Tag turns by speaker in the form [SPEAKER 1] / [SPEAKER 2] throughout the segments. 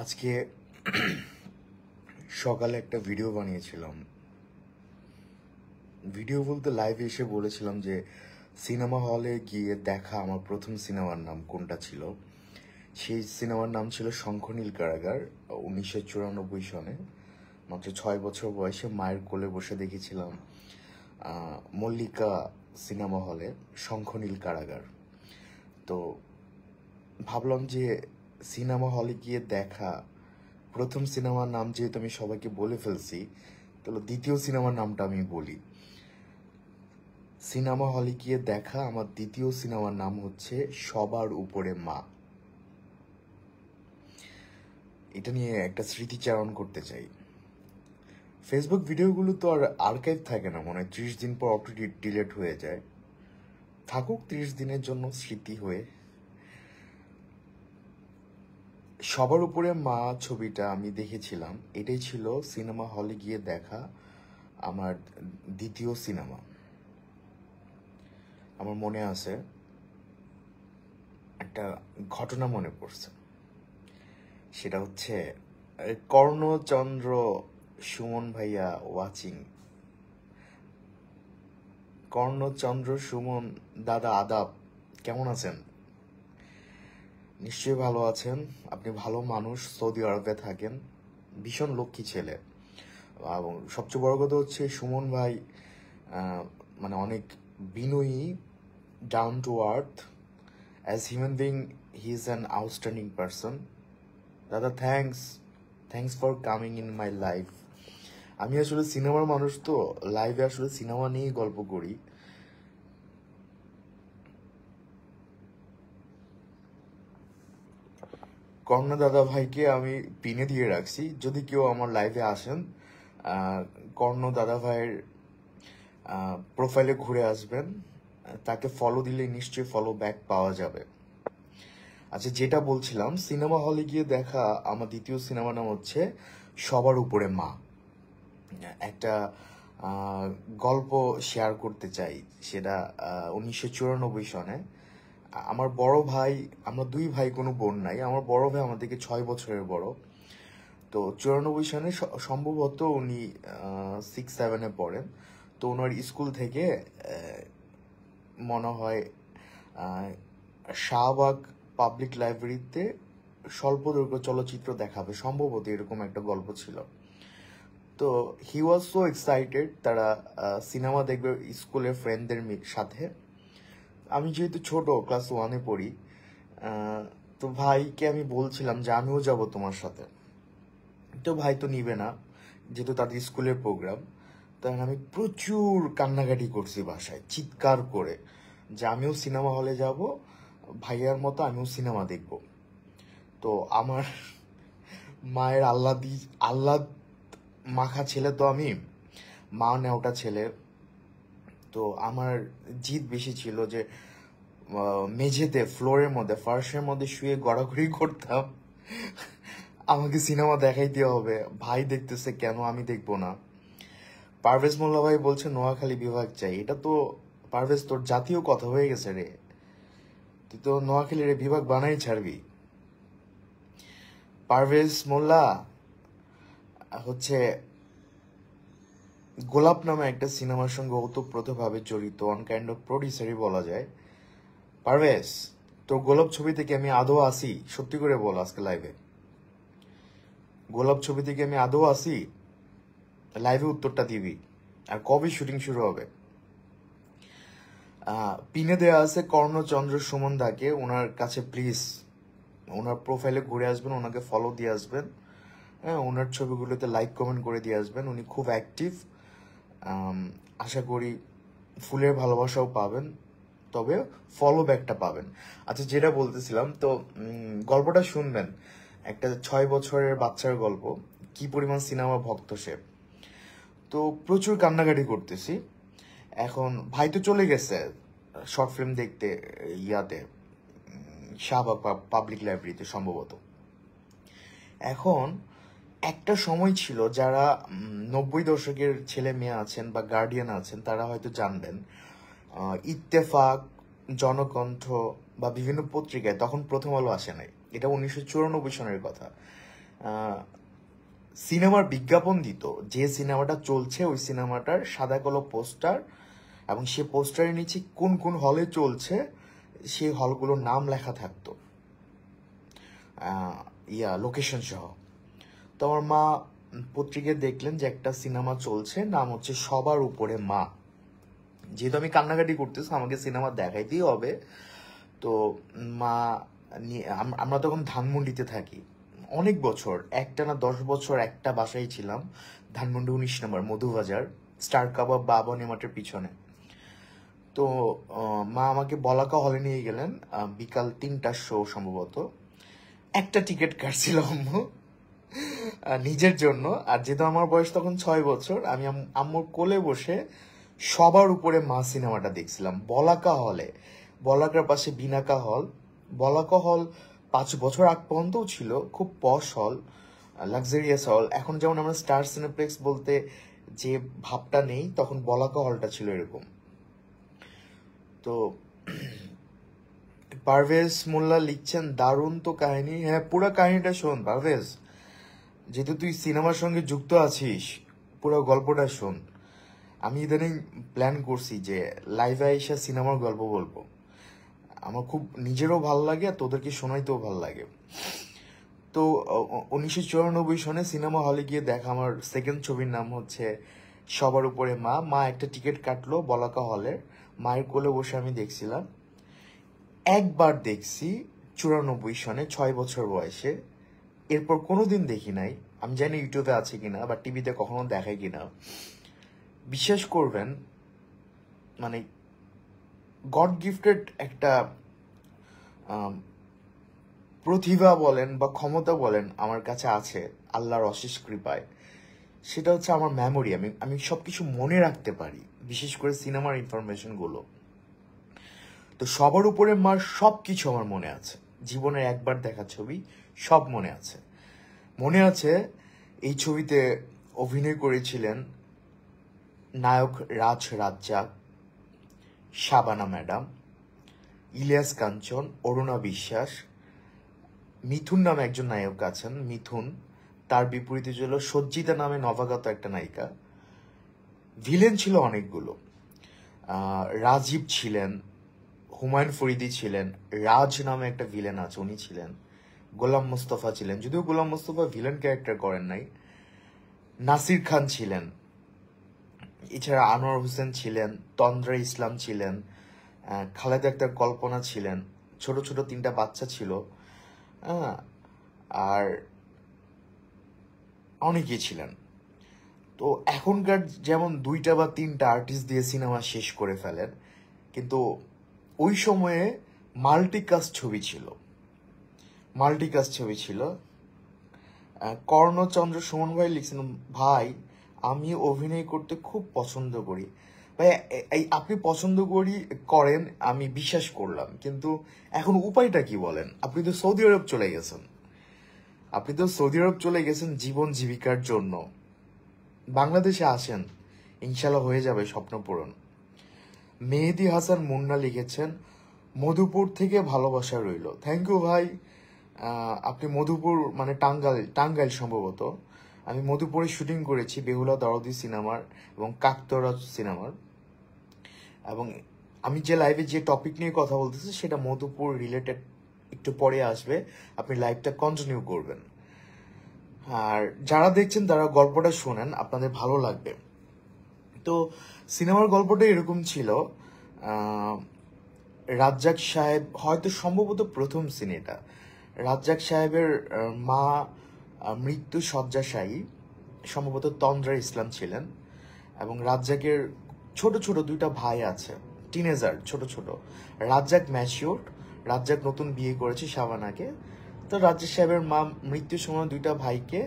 [SPEAKER 1] আজকে সকালে একটা ভিডিও বানিয়েছিলাম। ভিডিও বলতে লাইভে এসে বলেছিলাম যে সিনেমা হলে গিয়ে দেখা আমার প্রথম সিনেমার নাম কোনটা ছিল। সেই সিনেমার নাম ছিল শঙ্খনীল কারাগার। 1994 সনে মাত্র 6 বছর বয়সে মায়ের কোলে বসে দেখেছিলাম মল্লিকা সিনেমা হলে শঙ্খনীল কারাগার। তো ভাবলাম যে সিনেমা হলে গিয়ে দেখা প্রথম সিনেমার নাম যেহেতু আমি সবাইকে বলে ফেলছি, তাহলে দ্বিতীয় সিনেমার নামটা আমি বলি। সিনেমা হলে গিয়ে দেখা আমার দ্বিতীয় সিনেমার নাম হচ্ছে সবার উপরে মা। এটা নিয়ে একটা স্মৃতিচারণ করতে চাই। ফেসবুক ভিডিওগুলো তো আর আর্কাইভ থাকে না, মনে হয় 30 দিন পর অটো ডিলেট হয়ে যায়। থাকুক 30 দিনের জন্য স্মৃতি হয়ে। সবার উপরে মা ছবিটা আমি দেখেছিলাম, এটাই ছিল সিনেমা হলে গিয়ে দেখা আমার দ্বিতীয় সিনেমা। আমার মনে আছে, একটা ঘটনা মনে পড়ছে। সেটা হচ্ছে কর্ণচন্দ্র সুমন ভাইয়া ওয়াচিং। কর্ণচন্দ্র সুমন দাদা আদাব, কেমন আছেন? নিশ্চয়ই ভালো আছেন। আপনি ভালো মানুষ, সৌদি আরবে থাকেন, ভীষণ লক্ষ্মী ছেলে। এবং সবচেয়ে বড় কথা হচ্ছে সুমন ভাই মানে অনেক বিনয়ী, down to earth. As human being he is an outstanding person. দাদা thanks for coming in my life. আমি আসলে সিনেমার মানুষ, তো লাইভে আসলে সিনেমা নিয়েই গল্প করি। কর্ণ দাদা ভাইকে আমি পিনে দিয়ে রাখছি, যদি কেউ আমার লাইভে আসেন কর্ণ দাদা ভাইয়ের প্রোফাইলে ঘুরে আসবেন, তাকে ফলো দিলে নিশ্চয়ই ফলো ব্যাক পাওয়া যাবে। আচ্ছা, যেটা বলছিলাম, সিনেমা হলে গিয়ে দেখা আমার দ্বিতীয় সিনেমার নাম হচ্ছে সবার উপরে মা। একটা গল্প শেয়ার করতে চাই। সেটা 1994 সনে। আমার বড় ভাই, আমরা দুই ভাই, কোনো বোন নাই। আমার বড় ভাই আমার থেকে 6 বছরের বড়। তো 94 সনে সম্ভবত উনি 6-7-এ পড়েন। তো ওনার স্কুল থেকে মনে হয় শাহবাগ পাবলিক লাইব্রেরিতে স্বল্পদৈর্ঘ্য চলচ্চিত্র দেখাবে, সম্ভবত এরকম একটা গল্প ছিল। তো হি ওয়াজ সো এক্সাইটেড, তারা সিনেমা দেখবে স্কুলের ফ্রেন্ডদের সাথে। আমি যেহেতু ছোট, ক্লাস 1-এ পড়ি, তো ভাইকে আমি বলছিলাম যে আমিও যাব তোমার সাথে। তো ভাই তো নিবে না, যেহেতু তাদের স্কুলের প্রোগ্রাম। তখন আমি প্রচুর কান্নাকাটি করছি বাসায়, চিৎকার করে, যে আমিও সিনেমা হলে যাব, ভাইয়ার মতো আমিও সিনেমা দেখব। তো আমার মায়ের আল্লাহ মাখা ছেলে, তো আমি মা নেওটা ছেলে। তো আমার জিদ বেশি ছিল যে মেঝেতে, ফ্লোরের মধ্যে, ফার্শের মধ্যে শুয়ে গড়াগড়ি করতাম, আমাকে সিনেমা দেখাইতে হবে। ভাই দেখতেছে কেন, আমি দেখবো না? পারভেজ মোল্লা ভাই বলছে নোয়াখালী বিভাগ চাই। এটা তো পারভেজ, তোর জাতীয় কথা হয়ে গেছে রে। তুই তো নোয়াখালীর বিভাগ বানাই ছাড়বি। পারভেজ মোল্লা হচ্ছে গোলাপ নামে একটা সিনেমার সঙ্গে ওতপ্রোতভাবে জড়িত, অন কাইন্ড অফ প্রডিউসারই বলা যায়। পারভেজ, তোর গোলাপ ছবি থেকে আমি আদৌ আসি? সত্যি করে বল আজকে লাইভে, গোলাপ ছবি থেকে আমি আদৌ আসি? লাইভে উত্তরটা দিবি। আর কবে শুটিং শুরু হবে? পিনে দেওয়া আছে কর্ণচন্দ্র সুমন দাকে, ওনার কাছে প্লিজ ওনার প্রোফাইলে ঘুরে আসবেন, ওনাকে ফলো দিয়ে আসবেন। হ্যাঁ, ওনার ছবিগুলোতে লাইক কমেন্ট করে দিয়ে আসবেন। উনি খুব অ্যাক্টিভ। আশা করি ফুলের ভালোবাসাও পাবেন, তবে ফলো ব্যাকটা পাবেন। আচ্ছা, যেটা বলতেছিলাম, তো গল্পটা শুনবেন। একটা 6 বছরের বাচ্চার গল্প, কি পরিমাণ সিনেমা ভক্ত সে। তো প্রচুর কান্নাকাটি করতেছি। এখন ভাই তো চলে গেছে শর্ট ফিল্ম দেখতে, ইয়াতে শাহবাগ পাবলিক লাইব্রেরিতে সম্ভবত। এখন একটা সময় ছিল, যারা 90 দশকের ছেলে মেয়ে আছেন বা গার্ডিয়ান আছেন, তারা হয়তো জানবেন, ইত্তেফাক, জনকণ্ঠ বা বিভিন্ন পত্রিকায় তখন প্রথম আলো আসে নাই। এটা 1994 সনের কথা। সিনেমার বিজ্ঞাপন দিত, যে সিনেমাটা চলছে ওই সিনেমাটার সাদা কালো পোস্টার, এবং সে পোস্টারের নিচে কোন কোন হলে চলছে সেই হলগুলোর নাম লেখা থাকতো, লোকেশন সহ। তো আমার মা পত্রিকায় দেখলেন যে একটা সিনেমা চলছে, নাম হচ্ছে সবার উপরে মা। যেহেতু আমি কান্নাকাটি করতেছি, আমাকে সিনেমা দেখাইতেই হবে। তো মা নিয়ে আমরা তখন ধানমন্ডিতে থাকি অনেক বছর, একটা না 10 বছর একটা বাসায় ছিলাম, ধানমন্ডি 19 নম্বর মধুবাজার, স্টার কাবাব বা আবানি মাঠের পিছনে। তো মা আমাকে বলাকা হলে নিয়ে গেলেন, বিকাল 3টার শো সম্ভবত। একটা টিকিট কাটছিল আম্মু নিজের জন্য, আর যেহেতু আমার বয়স তখন 6 বছর, আমি আম্মুর কোলে বসে সবার উপরে মা সিনেমাটা দেখছিলাম বলাকা হলে। বলাকার পাশে বিনাকা হল। বলাকা হল 5 বছর আগ পর্যন্তও ছিল খুব পশ হল, লাক্সারিয়াস হল। এখন যেমন আমরা স্টার সিনেপ্লেক্স বলতে যে ভাবটা নেই, তখন বলাকা হলটা ছিল এরকম। তো পারভেজ মোল্লা লিখছেন, দারুণ তো কাহিনী। হ্যাঁ, পুরো কাহিনীটা শোন পারভেজ, যেহেতু তুই সিনেমার সঙ্গে যুক্ত আছিস, পুরো গল্পটা শোন। আমি ইদানিং প্ল্যান করছি যে লাইভে এসে সিনেমার গল্প বলবো। আমার খুব নিজেরও ভাল লাগে আর তোদেরকে শোনাইতেও ভাল লাগে। তো 1994 সনে সিনেমা হলে গিয়ে দেখা আমার সেকেন্ড ছবির নাম হচ্ছে সবার উপরে মা। মা একটা টিকিট কাটলো বলাকা হলের, মায়ের কোলে বসে আমি দেখছিলাম। একবার দেখছি 94 সনে, 6 বছর বয়সে। এরপর কোনোদিন দেখি নাই। আমি জানি ইউটিউবে আছে কিনা বা টিভিতে কখনো দেখায় কিনা। বিশ্বাস করবেন, মানে গড গিফটেড একটা প্রতিভা বলেন বা ক্ষমতা বলেন আমার কাছে আছে আল্লাহর অশেষ কৃপায়। সেটা হচ্ছে আমার মেমোরি। আমি সবকিছু মনে রাখতে পারি, বিশেষ করে সিনেমার ইনফরমেশনগুলো। তো সবার উপরে মার সব কিছু আমার মনে আছে, জীবনের একবার দেখা ছবি সব মনে আছে। মনে আছে এই ছবিতে অভিনয় করেছিলেন নায়ক রাজ্জাক, শাবানা ম্যাডাম, ইলিয়াস কাঞ্চন, অরুণা বিশ্বাস, মিথুন নামে একজন নায়ক আছেন, মিথুন। তার বিপরীতে ছিল সজ্জিতা নামে নবাগত একটা নায়িকা। ভিলেন ছিল অনেকগুলো। রাজীব ছিলেন, হুমায়ুন ফরিদি ছিলেন, রাজ নামে একটা ভিলেন আছে উনি ছিলেন, গোলাম মোস্তফা ছিলেন, যদিও গোলাম মোস্তফা ভিলেন ক্যারেক্টার করেন নাই, নাসির খান ছিলেন, এছাড়া আনোয়ার হোসেন ছিলেন, তন্দ্রা ইসলাম ছিলেন, খালেদা আক্তার কল্পনা ছিলেন, ছোট ছোট 3টা বাচ্চা ছিল, আর অনেকেই ছিলেন। তো এখনকার যেমন 2টা বা 3টা আর্টিস্ট দিয়ে সিনেমা শেষ করে ফেলেন, কিন্তু ওই সময়ে মাল্টিকাস্ট ছবি ছিল। কর্ণচন্দ্র সুমন ভাই লিখছেন, ভাই আমি অভিনয় করতে খুব পছন্দ করি। ভাই এই আপনি পছন্দ করেন আমি বিশ্বাস করলাম, কিন্তু এখন উপায়টা কি বলেন? আপনি তো সৌদি আরব চলে গেছেন জীবন জীবিকার জন্য। বাংলাদেশে আসেন, ইনশাল্লাহ হয়ে যাবে স্বপ্ন পূরণ। মেহেদি হাসান মুন্না লিখেছেন, মধুপুর থেকে ভালোবাসা রইল। থ্যাংক ইউ ভাই। আপনি মধুপুর মানে টাঙ্গাইল সম্ভবত। আমি মধুপুরে শুটিং করেছি বেহুলা দরদি সিনেমার এবং কাকতরা সিনেমার। এবং আমি যে লাইভে যে টপিক নিয়ে কথা বলতেছি সেটা মধুপুর রিলেটেড, একটু পরে আসবে, আপনি লাইভটা কন্টিনিউ করবেন। আর যারা দেখছেন তারা গল্পটা শোনেন, আপনাদের ভালো লাগবে। তো সিনেমার গল্পটা এরকম ছিল, রাজ্জাক সাহেব, হয়তো সম্ভবত প্রথম সিন এটা, রাজ্জাক সাহেবের মা মৃত্যু শয্যাশায়ী, সম্ভবত তন্দ্রা ইসলাম ছিলেন, এবং রাজ্জাকের ছোট ছোট 2টা ভাই আছে, টিনেজার ছোট ছোট। রাজ্জাক ম্যাচিওর, রাজ্জাক নতুন বিয়ে করেছে শাবানাকে। তো রাজ্জাক সাহেবের মা মৃত্যুর সময় 2টা ভাইকে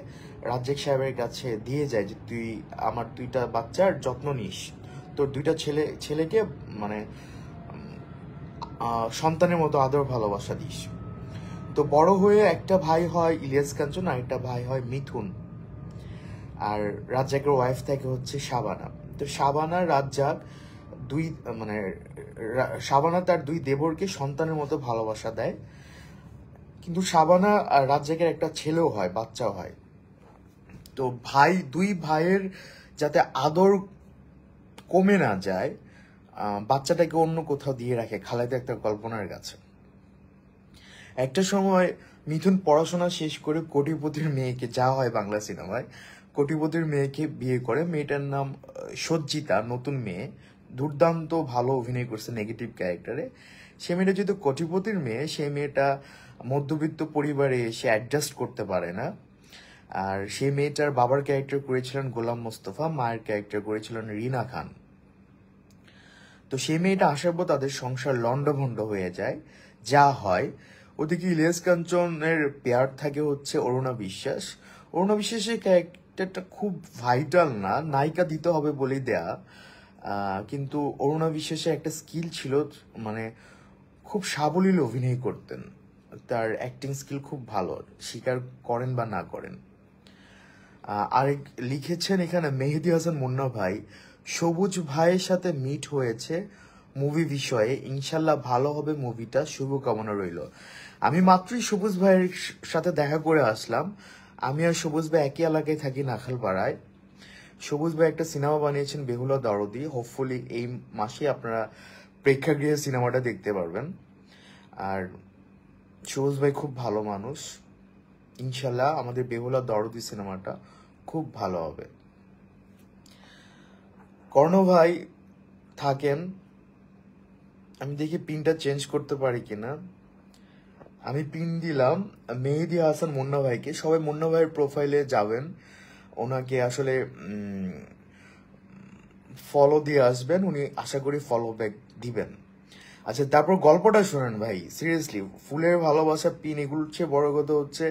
[SPEAKER 1] রাজ্জাক সাহেবের কাছে দিয়ে যায় যে তুই আমার 2টা বাচ্চার যত্ন নিস, তোর 2টা ছেলেকে মানে সন্তানের মতো আদর ভালোবাসা দিস। তো বড় হয়ে একটা ভাই হয় ইলিয়াস কাঞ্চন, আর একটা ভাই হয় মিথুন, আর রাজ্জাকের ওয়াইফ থাকে হচ্ছে শাবানা। তো শাবানা রাজ্জাক শাবানা তার 2 দেবরকে সন্তানের মতো ভালোবাসা দেয়, কিন্তু শাবানা আর রাজ্জাকের একটা ছেলেও হয়, বাচ্চাও হয়। তো দুই ভাইয়ের যাতে আদর কমে না যায়, বাচ্চাটাকে অন্য কোথাও দিয়ে রাখে খালেদা একটা কল্পনার কাছে। একটা সময় মিথুন পড়াশোনা শেষ করে কোটিপতির মেয়েকে, যা হয় বাংলা সিনেমায়, কোটিপতির মেয়েকে বিয়ে করে। মেয়েটার নাম সজ্জিতা, নতুন মেয়ে, দুর্দান্ত ভালো অভিনয় করছে নেগেটিভ ক্যারেক্টারে। সে মেয়েটা যেহেতু কোটিপতির মেয়ে, সেই মেয়েটা মধ্যবিত্ত পরিবারে এসে অ্যাডজাস্ট করতে পারে না। আর সেই মেয়েটার বাবার ক্যারেক্টার করেছিলেন গোলাম মোস্তফা, মায়ের ক্যারেক্টার করেছিলেন রিনা খান। তো সেই মেয়েটা আসার পর তাদের সংসার লন্ডভন্ড হয়ে যায়, যা হয়। ওদিকে ইলিয়াস কাঞ্চনের পেয়ার থাকে হচ্ছে অরুণা বিশ্বাস। অরুণা বিশ্বাসের ক্যারেক্টারটা খুব ভাইটাল না, নায়িকা দিতে হবে বলেই দেয়া। কিন্তু অরুণা বিশ্বাসের একটা স্কিল ছিল, মানে খুব সাবলীল অভিনয় করতেন, তার অ্যাক্টিং স্কিল খুব ভালো, স্বীকার করেন বা না করেন। আরেক লিখেছেন এখানে মেহেদী হাসান মুন্না ভাই, সবুজ ভাইয়ের সাথে মিট হয়েছে মুভি বিষয়ে, ইনশাল্লাহ ভালো হবে মুভিটা, শুভকামনা রইল। আমি মাত্রই সবুজ ভাইয়ের সাথে দেখা করে আসলাম। আমি আর সবুজ ভাই একই এলাকায় থাকি, নাখালপাড়ায়। সবুজ ভাই একটা সিনেমা বানিয়েছেন বেহুলা দরদি, হোপফুলি এই মাসে আপনারা প্রেক্ষাগৃহে সিনেমাটা দেখতে পারবেন। আর সবুজ ভাই খুব ভালো মানুষ, ইনশাল্লাহ আমাদের বেহুলা দরদি সিনেমাটা খুব ভালো হবে। কর্ণ ভাই থাকেন, আমি দেখি পিনটা চেঞ্জ করতে পারি কিনা। আমি পিন দিলাম মেহেদী হাসান মুন্না ভাইকে। সবাই মুন্না ভাইয়ের প্রোফাইলে যাবেন, ওনাকে আসলে ফলো দিয়ে আসবেন, উনি আশা করি ফলো ব্যাক দিবেন। আচ্ছা, তারপর গল্পটা শোনেন ভাই, সিরিয়াসলি ফুলের ভালোবাসা, পিন, এগুলোর চেয়ে বড় কথা হচ্ছে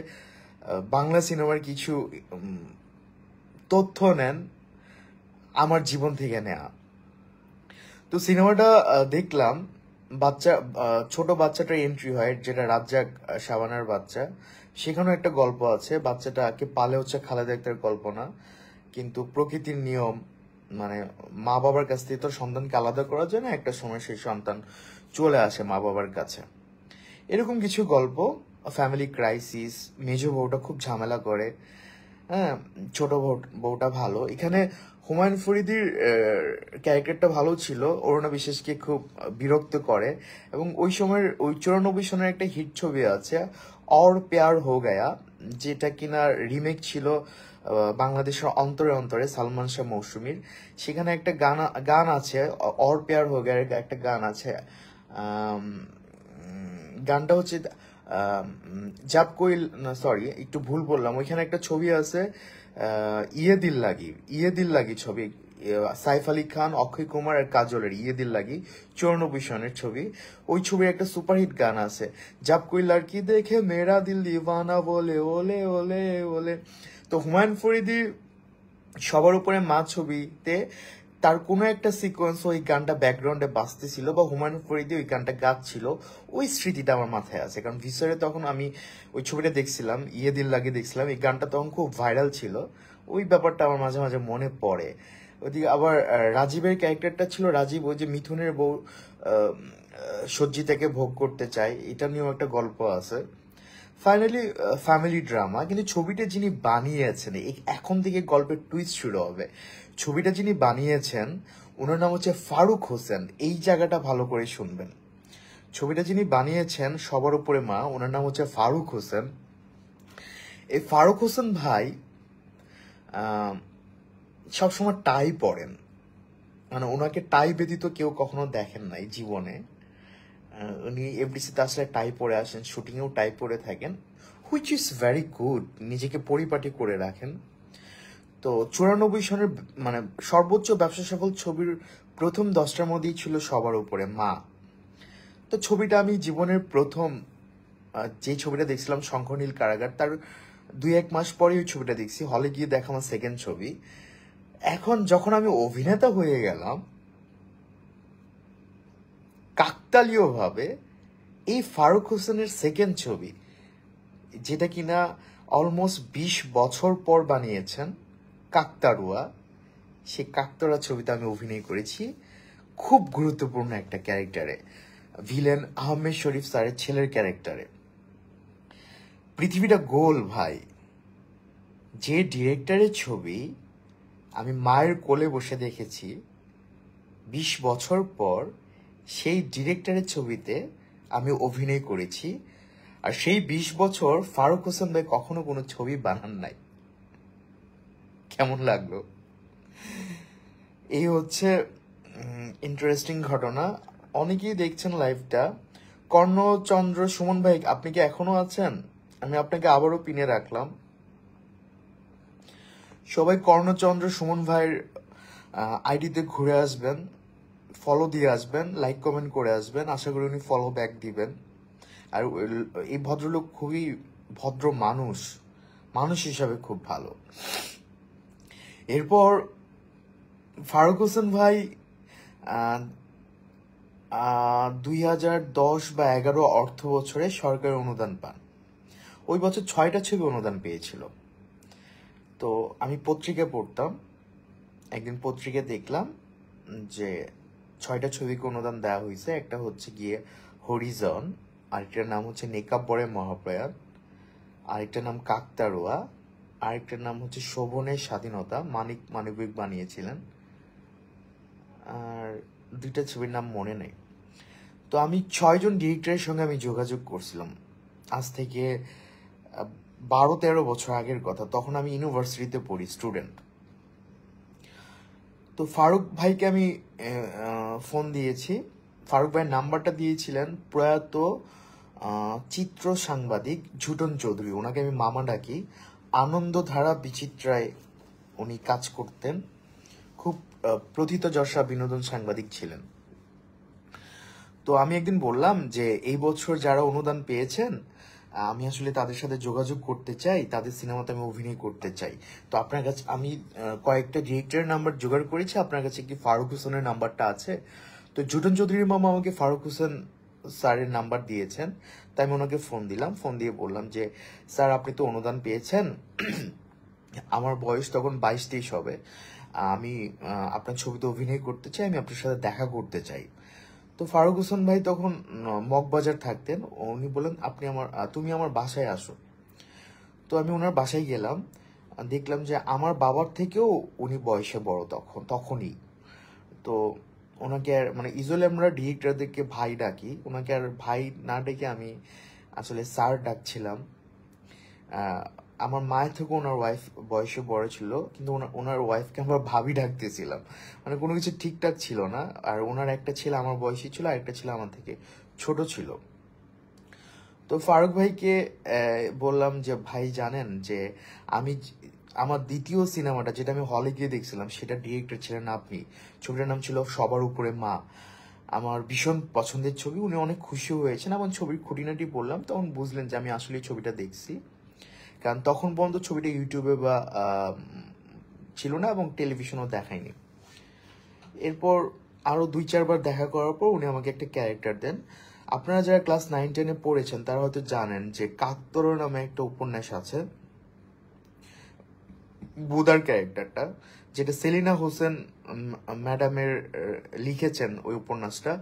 [SPEAKER 1] বাংলা সিনেমার কিছু তথ্য নেন আমার জীবন থেকে নেয়া। তো সিনেমাটা দেখলাম, ছোট বাচ্চাটার এন্ট্রি হয়, যেটা রাজ্জাক শাবানার বাচ্চা। সেখানেও একটা গল্প আছে, বাচ্চাটাকে পালে হচ্ছে খালেদা আক্তার কল্পনা। কিন্তু প্রকৃতির নিয়ম, মানে মা বাবার কাছ থেকে তো সন্তানকে আলাদা করা যায় না, একটা সময় সেই সন্তান চলে আসে মা বাবার কাছে। এরকম কিছু গল্প, ফ্যামিলি ক্রাইসিস, মেজ বউটা খুব ঝামেলা করে, হ্যাঁ, ছোট বউটা ভালো। এখানে হুমায়ুন ফরিদির ক্যারেক্টারটা ভালো ছিল, অরুণা বিশ্বাসকে খুব বিরক্ত করে। এবং ওই সময়ের ওই 94 সনের একটা হিট ছবি আছে और प्यार हो गया, যেটা কিনা রিমেক ছিল বাংলাদেশের অন্তরে অন্তরে সালমান শাহ মৌসুমীর। সেখানে একটা গান আছে, और प्यार हो गया একটা গান আছে। গানটা হচ্ছে জাব কই, সরি একটু ভুল বললাম, ওইখানে একটা ছবি আছে ইয়ে দিল লাগি ছবি, সাইফ আলী খান, অক্ষয় কুমার আর কাজলের, ইয়ে দিল লাগি, 94 সনের ছবি। ওই ছবির একটা সুপারহিট গান আছে, জাব কই লড়কি দেখে মেরা দিল দিওয়ানা বলে ওলে ওলে ওলে। তো হুমায়ুন ফরিদি সবার উপরে মা ছবিতে তার কোনো একটা সিকোয়েন্স ওই গানটা ব্যাকগ্রাউন্ডে বাজতেছিল, বা হুমায়ুন ফরিদি ওই গানটা গাচ্ছিল, ওই স্মৃতিটা আমার মাথায় আছে। কারণ ভিসরে তখন আমি ওই ছবিটা দেখছিলাম, ইয়ে দিল লাগে দেখছিলাম, এই গানটা তখন খুব ভাইরাল ছিল, ওই ব্যাপারটা আমার মাঝে মাঝে মনে পড়ে। ওইদিকে আবার রাজীবের ক্যারেক্টারটা ছিল, রাজীব ওই যে মিথুনের বউ সজ্জিতাকে ভোগ করতে চায়, এটা নিয়েও একটা গল্প আছে। Finally family drama. কিন্তু ছবিটা যিনি বানিয়েছেন, এখন থেকে গল্পের টুইস্ট শুরু হবে। ছবিটা যিনি বানিয়েছেন ওনার নাম হচ্ছে ফারুক হোসেন, এই জায়গাটা ভালো করে শুনবেন। ছবিটা যিনি বানিয়েছেন সবার উপরে মা, ওনার নাম হচ্ছে ফারুক হোসেন। এই ফারুক হোসেন ভাই সবসময় টাই পরেন, মানে ওনাকে টাই ব্যতীত কেউ কখনো দেখেন নাই জীবনে। উনি এফডিসিতে আসলে টাই পরে আসেন, শুটিংয়েও টাই পরে থাকেন, হুইচ ইজ ভেরি গুড, নিজেকে পরিপাটি করে রাখেন। তো 94 সনের মানে সর্বোচ্চ ব্যবসা সফল ছবির প্রথম 10টার মধ্যেই ছিল সবার উপরে মা। তো ছবিটা আমি জীবনের প্রথম যে ছবিটা দেখছিলাম শঙ্খনীল কারাগার, তার 2-1 মাস পরে ওই ছবিটা দেখছি, হলে গিয়ে দেখা আমার সেকেন্ড ছবি। এখন যখন আমি অভিনেতা হয়ে গেলাম, কাকতালীয় ভাবে এই ফারুক হোসেনের সেকেন্ড ছবি, যেটা কিনা অলমোস্ট 20 বছর পর বানিয়েছেন, কাকতাড়ুয়া, সেই কাকতাড়ুয়া ছবিতে আমি অভিনয় করেছি খুব গুরুত্বপূর্ণ একটা ক্যারেক্টারে, ভিলেন আহমেদ শরীফ স্যারের ছেলের ক্যারেক্টারে। পৃথিবীটা গোল ভাই। যে ডিরেক্টরের ছবি আমি মায়ের কোলে বসে দেখেছি 20 বছর পর, সেই ডিরেক্টরের ছবিতে আমি অভিনয় করেছি। আর সেই 20 বছর ফারুক হোসেন ভাই কখনো কোনো ছবি বানান নাই। কেমন লাগলো? এই হচ্ছে ইন্টারেস্টিং ঘটনা। অনেকেই দেখছেন লাইভটা। কর্ণচন্দ্র সুমন ভাই, আপনি কি এখনো আছেন? আমি আপনাকে আবারও পিনে রাখলাম। সবাই কর্ণচন্দ্র সুমন ভাইয়ের আইডিতে ঘুরে আসবেন, ফলো দিয়ে আসবেন, লাইক কমেন্ট করে আসবেন। আশা করি উনি ফলো ব্যাক দিবেন। আর এই ভদ্রলোক খুবই ভদ্র মানুষ, মানুষ হিসাবে খুব ভালো। এরপর ফারুক হোসেন ভাই 2010 বা 11 অর্থ বছরে সরকারি অনুদান পান। ওই বছর 6টা ছবি অনুদান পেয়েছিল। তো আমি পত্রিকায় পড়তাম, একদিন পত্রিকায় দেখলাম যে 6টা ছবিকে অনুদান দেওয়া হয়েছে। একটা হচ্ছে গিয়ে হরিজন, আরেকটার নাম হচ্ছে নেকাব বরে মহাপ্রয়াণ, আরেকটার নাম কাকতাড়ুয়া, আরেকটার নাম হচ্ছে শোভনের স্বাধীনতা, মানবিক বানিয়েছিলেন, আর 2টা ছবির নাম মনে নেই। তো আমি 6 জন ডিরেক্টরের সঙ্গে আমি যোগাযোগ করছিলাম। আজ থেকে 12-13 বছর আগের কথা। তখন আমি ইউনিভার্সিটিতে পড়ি, স্টুডেন্ট। তো ফারুক ভাইকে আমি ফোন দিয়েছি। ফারুক ভাইয়ের নাম্বারটা দিয়েছিলেন প্রয়াত চিত্র সাংবাদিক ঝুটন চৌধুরী, ওনাকে আমি মামা ডাকি। আনন্দধারা বিচিত্রায় উনি কাজ করতেন, খুব প্রথিতযশা বিনোদন সাংবাদিক ছিলেন। তো আমি একদিন বললাম যে এই বছর যারা অনুদান পেয়েছেন, আমি আসলে তাদের সাথে যোগাযোগ করতে চাই, তাদের সিনেমাতে আমি অভিনয় করতে চাই। তো আপনার কাছে আমি কয়েকটা ডিরেক্টরের নাম্বার জোগাড় করেছি, আপনার কাছে কি ফারুক হোসেনের নাম্বারটা আছে? তো জুটন চৌধুরীর মামা আমাকে ফারুক হোসেন স্যারের নাম্বার দিয়েছেন। তাই আমি ওনাকে ফোন দিলাম, ফোন দিয়ে বললাম যে স্যার আপনি তো অনুদান পেয়েছেন, আমার বয়স তখন 22-23 হবে, আমি আপনার ছবিতে অভিনয় করতে চাই, আমি আপনার সাথে দেখা করতে চাই। তো ফারুক হোসেন ভাই তখন মগবাজার থাকতেন। উনি বলেন তুমি আমার বাসায় আসো। তো আমি ওনার বাসায় গেলাম, দেখলাম যে আমার বাবার থেকেও উনি বয়সে বড় তখনই। তো ওনাকে আর মানে ইউজুয়ালি আমরা ডিরেক্টরদেরকে ভাই ডাকি, ওনাকে আর ভাই না ডেকে আমি আসলে স্যার ডাকছিলাম। আমার মায়ের থেকে ওনার ওয়াইফ বয়সে বড় ছিল, কিন্তু ওনার ওয়াইফকে আমরা ভাবি ডাকতেছিলাম। মানে কোনো কিছু ঠিকঠাক ছিল না। আর ওনার একটা ছেলে আমার বয়সী ছিল, আর একটা ছেলে আমার থেকে ছোট ছিল। তো ফারুক ভাইকে বললাম যে ভাই জানেন যে আমি আমার দ্বিতীয় সিনেমাটা যেটা আমি হলে গিয়ে দেখছিলাম, সেটা ডিরেক্টর ছিলেন আপনি। ছবিটার নাম ছিল সবার উপরে মা। আমার ভীষণ পছন্দের ছবি। উনি অনেক খুশি হয়েছেন। আমার ছবির খুঁটিনাটি বললাম, তখন বুঝলেন যে আমি আসলে ছবিটা দেখছি। কারণ তখন পর্যন্ত ছবিটা ইউটিউবে বা ছিল না, এবং টেলিভিশনও দেখায়নি। এরপর আরো 2-4 বার দেখা করার পর উনি আমাকে একটা ক্যারেক্টার দেন। আপনারা যারা ক্লাস 9-10-এ পড়েছেন তারা হয়তো জানেন যে কাকতরো নামে একটা উপন্যাস আছে, বুদার ক্যারেক্টারটা, যেটা সেলিনা হোসেন ম্যাডামের লিখেছেন ওই উপন্যাসটা।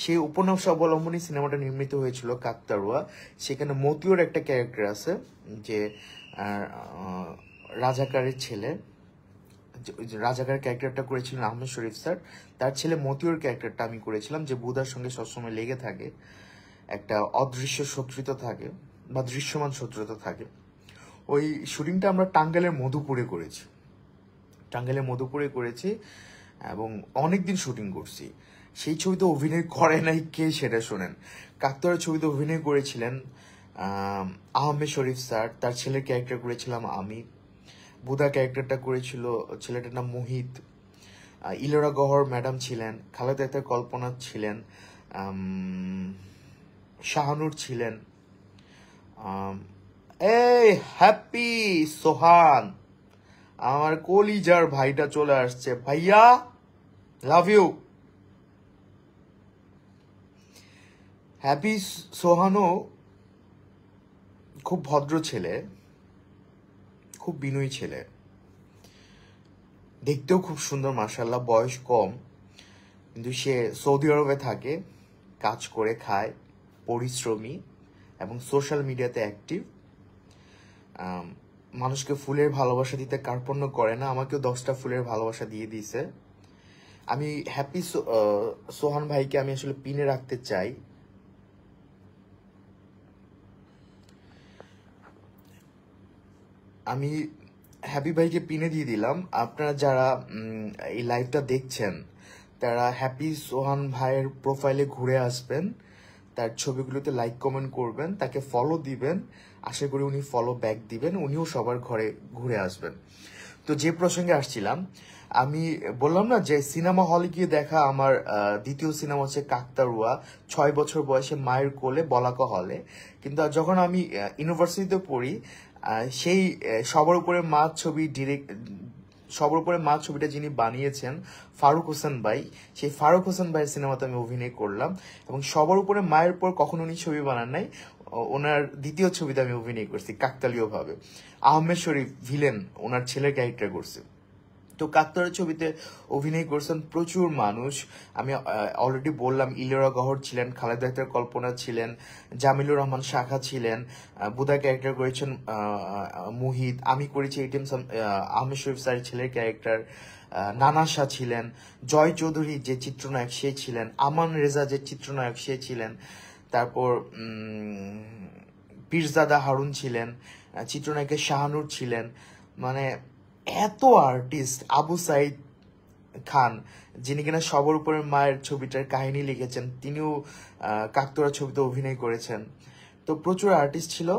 [SPEAKER 1] সেই উপন্যাস অবলম্বনে সিনেমাটা নির্মিত হয়েছিল কাকতাড়ুয়া। সেখানে মতিউর একটা ক্যারেক্টার আছে, যে রাজাকারের ছেলে, রাজাকার ক্যারেক্টারটা করেছিলেন আহমেদ শরীফ স্যার। তার ছেলে মতিউর ক্যারেক্টারটা আমি করেছিলাম, যে বুদার সঙ্গে সবসময় লেগে থাকে, একটা অদৃশ্য শত্রুতা থাকে বা দৃশ্যমান শত্রুতা থাকে। ওই শুটিংটা আমরা টাঙ্গাইলের মধুপুরে করেছি এবং অনেকদিন শুটিং করছি। সেই ছবিতে অভিনয় করে নাই কে সেটা শোনেন। কাকতাড়ুয়া ছবিতে অভিনয় করেছিলেন আহমেদ শরীফ স্যার, তার ছেলের ক্যারেক্টার করেছিলাম আমি। বুদা ক্যারেক্টারটা করেছিল ছেলেটার নাম মোহিত। ইলোরা গহর ম্যাডাম ছিলেন, খালেদা আক্তার কল্পনা ছিলেন, শাহানুর ছিলেন। এই হ্যাপি সোহান, আমার কলিজার ভাইটা চলে আসছে। ভাইয়া লাভ ইউ। হ্যাপি সোহানও খুব ভদ্র ছেলে, খুব বিনয়ী ছেলে, দেখতেও খুব সুন্দর মাশাআল্লাহ, বয়স কম, কিন্তু সে সৌদি আরবে থাকে, কাজ করে খায়, পরিশ্রমী এবং সোশ্যাল মিডিয়াতে অ্যাক্টিভ। আম, মানুষকে ফুলের ভালোবাসা দিতে কার্পণ্য করে না, আমাকেও 10টা ফুলের ভালোবাসা দিয়ে দিয়েছে। আমি হ্যাপি সোহান ভাইকে আমি আসলে পিনে রাখতে চাই। আমি হ্যাপি ভাইকে পিনে দিয়ে দিলাম। আপনারা যারা এই লাইভটা দেখছেন তারা হ্যাপি সোহান ভাইয়ের প্রোফাইলে ঘুরে আসবেন, তার ছবিগুলোতে লাইক কমেন্ট করবেন, তাকে ফলো দিবেন। আশা করি উনি ফলো ব্যাক দিবেন, উনিও সবার ঘরে ঘুরে আসবেন। তো যে প্রসঙ্গে আসছিলাম, আমি বললাম না যে সিনেমা হলে গিয়ে দেখা আমার দ্বিতীয় সিনেমা হচ্ছে কাকতাড়ুয়া। 6 বছর বয়সে মায়ের কোলে বলাকা হলে। কিন্তু যখন আমি ইউনিভার্সিটিতে পড়ি, সেই সবার উপরে মা ছবি ডিরেক্ট, সবার উপরে মা ছবিটা যিনি বানিয়েছেন ফারুক হোসেন ভাই, সেই ফারুক হোসেন ভাইয়ের সিনেমাতে আমি অভিনয় করলাম। এবং সবার উপরে মায়ের পর কখনো উনি ছবি বানান নাই, ওনার দ্বিতীয় ছবিতে আমি অভিনয় করছি কাকতালীয় ভাবে। আহমেদ শরীফ ভিলেন, ওনার ছেলের ক্যারেক্টার করছে। তো কাকতারা ছবিতে অভিনয় করছেন প্রচুর মানুষ। আমি অলরেডি বললাম, ইলিয়ারা গহর ছিলেন, খালেদা আক্তার কল্পনা ছিলেন, জামিলুর রহমান শাখা ছিলেন, বুদা ক্যারেক্টার করেছেন মুহিত, আমি করেছি এটিএম আহমেদ শরীফ স্যারের ছেলের ক্যারেক্টার, নানা শাহ ছিলেন, জয় চৌধুরী যে চিত্রনায়ক সে ছিলেন, আমান রেজা যে চিত্রনায়ক সে ছিলেন, তারপর পীরজাদা হারুন ছিলেন, চিত্রনায়িকা শাহানুর ছিলেন। মানে এত আর্টিস্ট, আবু সাইদ খান যিনি কিনা সবার উপরে মায়ের ছবিটার কাহিনী লিখেছেন, তিনিও কাকতাড়ুয়া ছবিতে অভিনয় করেছেন। তো প্রচুর আর্টিস্ট ছিল।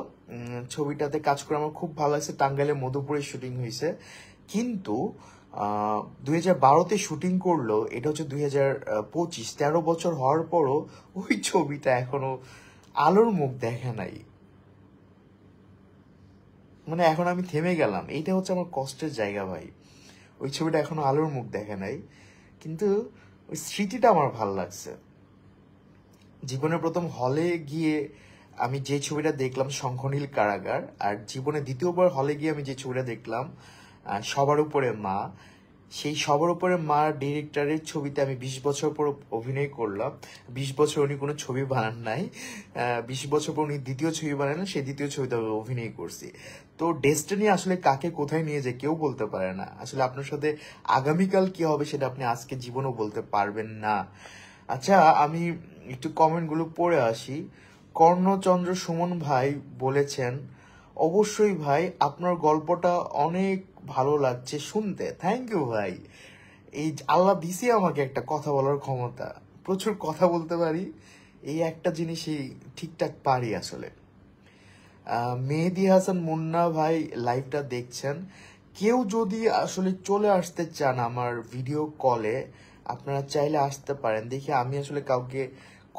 [SPEAKER 1] ছবিটাতে কাজ করে আমার খুব ভালো লাগছে। টাঙ্গাইলে মধুপুরে শুটিং হয়েছে, কিন্তু 2012-তে শুটিং করলো, এটা হচ্ছে 2025, 13 বছর হওয়ার পরও ওই ছবিটা এখনো আলোর মুখ দেখে নাই। মানে এখন আমি থেমে গেলাম, এইটা হচ্ছে আমার কষ্টের জায়গা ভাই। ওই ছবিটা এখনো আলোর মুখ দেখে নাই, কিন্তু ওই স্মৃতিটা আমার ভাল লাগছে। জীবনের প্রথম হলে গিয়ে আমি যে ছবিটা দেখলাম শঙ্খনীল কারাগার, আর জীবনে দ্বিতীয়বার হলে গিয়ে আমি যে ছবিটা দেখলাম সবার উপরে মা, সেই সবার উপরে মা ডিরেক্টরের ছবিতে আমি 20 বছর পর অভিনয় করলাম। 20 বছর উনি কোনো ছবি বানান নাই, 20 বছর পর উনি দ্বিতীয় ছবি বানান, সেই দ্বিতীয় ছবিতে আমি অভিনয় করছি। তো ডেস্টিনি আসলে কাকে কোথায় নিয়ে যায় কেউ বলতে পারে না। আসলে আপনার সাথে আগামীকাল কি হবে সেটা আপনি আজকে জীবনও বলতে পারবেন না। আচ্ছা, আমি একটু কমেন্টগুলো পড়ে আসি। কর্ণচন্দ্র সুমন ভাই বলেছেন, অবশ্যই ভাই আপনার গল্পটা অনেক ভালো লাগছে শুনতে। থ্যাংক ইউ ভাই। এই আল্লাহ দিছে আমাকে একটা কথা বলার ক্ষমতা, প্রচুর কথা বলতে পারি, এই একটা জিনিসই ঠিকঠাক পারি আসলে। মেহেদি হাসান মুন্না ভাই লাইভটা দেখছেন, কেউ যদি আসলে চলে আসতে চান আমার ভিডিও কলে, আপনারা চাইলে আসতে পারেন। দেখি আমি আসলে কাউকে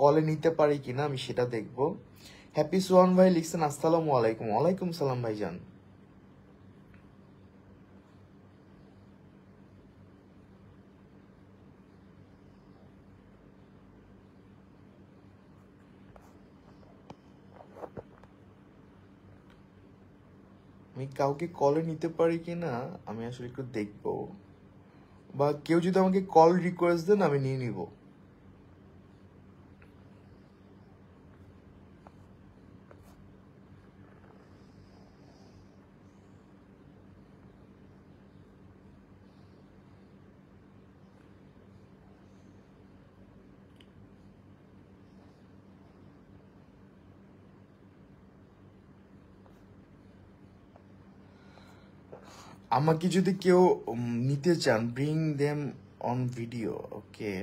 [SPEAKER 1] কলে নিতে পারি কিনা, আমি সেটা দেখবো। হ্যাপি সোহান ভাই লিখছেন, আসসালামু আলাইকুম। ওয়ালাইকুম সালাম ভাইজান। আমি কাউকে কলে নিতে পারি কিনা আমি আসলে একটু দেখবো, বা কেউ যদি আমাকে কল রিকোয়েস্ট দেন আমি নিয়ে নিব। আমাকে যদি কেউ নিতে চান, ব্রিং দেম অন ভিডিও। ওকে,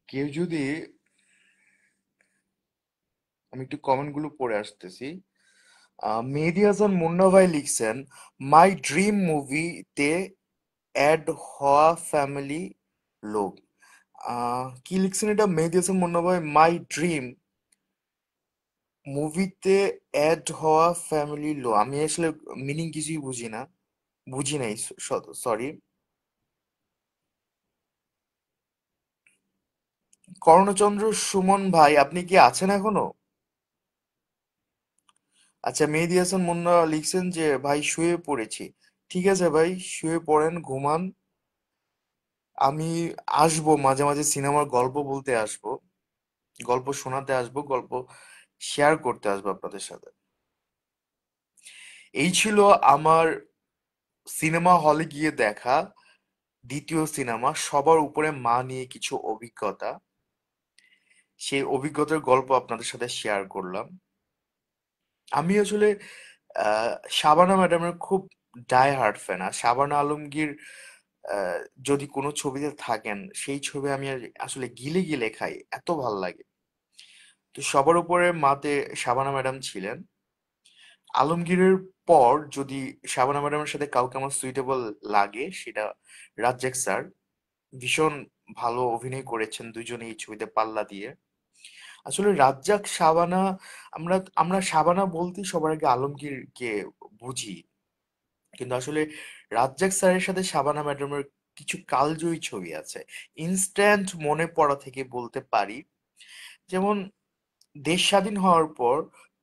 [SPEAKER 1] কেউ যদি, আমি একটু কমেন্ট গুলো পড়ে আসতেছি। মেহেদী হাসান মুন্না ভাই লিখছেন, মাই ড্রিম মুভিতে অ্যাড হওয়া ফ্যামিলি লোক। কি লিখছেন এটা মেহেদী হাসান মুন্না ভাই? মাই ড্রিম মুভিতে অ্যাড হওয়া ফ্যামিলি লো, আমি আসলে মিনিং কিছুই বুঝি না, বুঝি নাই, সরি। কর্ণচন্দ্র সুমন ভাই, আপনি কি আছেন এখনো? আচ্ছা, মেহেদী হাসান মুন্না লিখছেন যে ভাই শুয়ে পড়েছি। ঠিক আছে ভাই, শুয়ে পড়েন, ঘুমান। আমি আসবো মাঝে মাঝে, সিনেমার গল্প বলতে আসবো, গল্প শোনাতে আসবো, গল্প শেয়ার করতে আসবো আপনাদের সাথে। এই ছিল আমার সিনেমা হলে গিয়ে দেখা দ্বিতীয় সিনেমা সবার উপরে মা নিয়ে কিছু অভিজ্ঞতা। সেই অভিজ্ঞতার গল্প আপনাদের সাথে শেয়ার করলাম। আমি আসলে আহ, শাবানা ম্যাডামের খুব ডাই হার্ট ফ্যান। আর শাবানা আলমগীর আহ, যদি কোনো ছবিতে থাকেন, সেই ছবি আমি আসলে গিলে গিলে খাই, এত ভাল লাগে। তো সবার উপরে মাতে শাবানা ম্যাডাম ছিলেন। আলমগীরের পর যদি শাবানা ম্যাডামের সাথে কাউকে আমার সুইটেবল লাগে, সেটা রাজ্জাক স্যার। ভীষণ ভালো অভিনয় করেছেন দুইজনে এই ছবিতে পাল্লা দিয়ে। আসলে রাজ্জাক, শাবানা, আমরা আমরা শাবানা বলতেই সবার আগে আলমগীরকে বুঝি। কিন্তু আসলে রাজ্জাক স্যারের সাথে শাবানা ম্যাডামের কিছু কালজয়ী ছবি আছে, ইনস্ট্যান্ট মনে পড়া থেকে বলতে পারি। যেমন দেশ স্বাধীন হওয়ার পর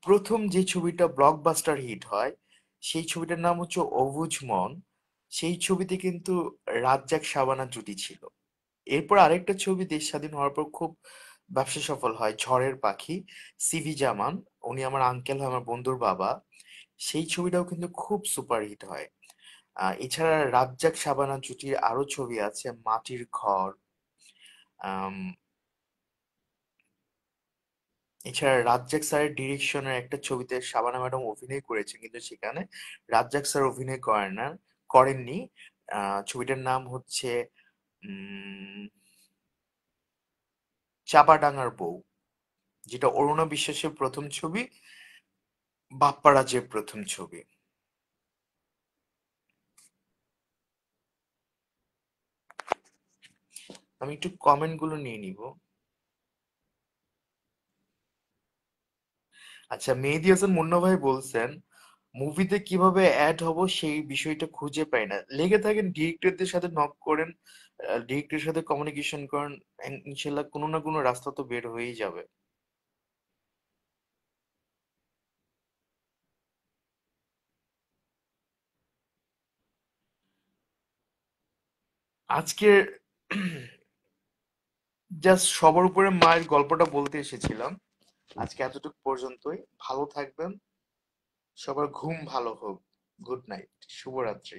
[SPEAKER 1] প্রথম যে ছবিটা ব্লকবাস্টার হিট হয়, সেই ছবিটার নাম হচ্ছে অবুঝ মন। সেই ছবিতে কিন্তু রাজ্জাক শাবানা জুটি ছিল। এরপর আরেকটা ছবি দেশ স্বাধীন হওয়ার পর খুব ব্যবসা সফল হয়, ঝড়ের পাখি। সিভি জামান, উনি আমার আঙ্কেল হয়, আমার বন্ধুর বাবা। সেই ছবিটাও কিন্তু খুব সুপারহিট হয়। এছাড়া রাজ্জাক শাবানা জুটির আরো ছবি আছে, মাটির ঘর। আম, এছাড়া রাজ্জাক স্যারের ডিরেকশনের একটা ছবিতে শাবানা ম্যাডাম অভিনয় করেছেন, কিন্তু সেখানে রাজ্জাক স্যার অভিনয় করেননি। ছবিটার নাম হচ্ছে উম চাপাডাঙ্গার বউ, যেটা অরুণা বিশ্বাসের প্রথম ছবি, বাপ্পা রাজের প্রথম ছবি। আমি একটু কমেন্ট গুলো নিয়ে নিব। আচ্ছা, মেহেদী হাসান মুন্না ভাই বলছেন মুভিতে কিভাবে অ্যাড হব সেই বিষয়টা খুঁজে পাই না। লেগে থাকেন, ডিরেক্টরদের সাথে নক করেন, ডিরেক্টরের সাথে কমিউনিকেশন করেন, ইনশাল্লাহ কোনো না কোনো রাস্তা তো বের হয়েই যাবে। আজকে জাস্ট সবার উপরে মায়ের গল্পটা বলতে এসেছিলাম। আজকে এতটুকু পর্যন্তই। ভালো থাকবেন, সবার ঘুম ভালো হোক। গুড নাইট, শুভরাত্রি।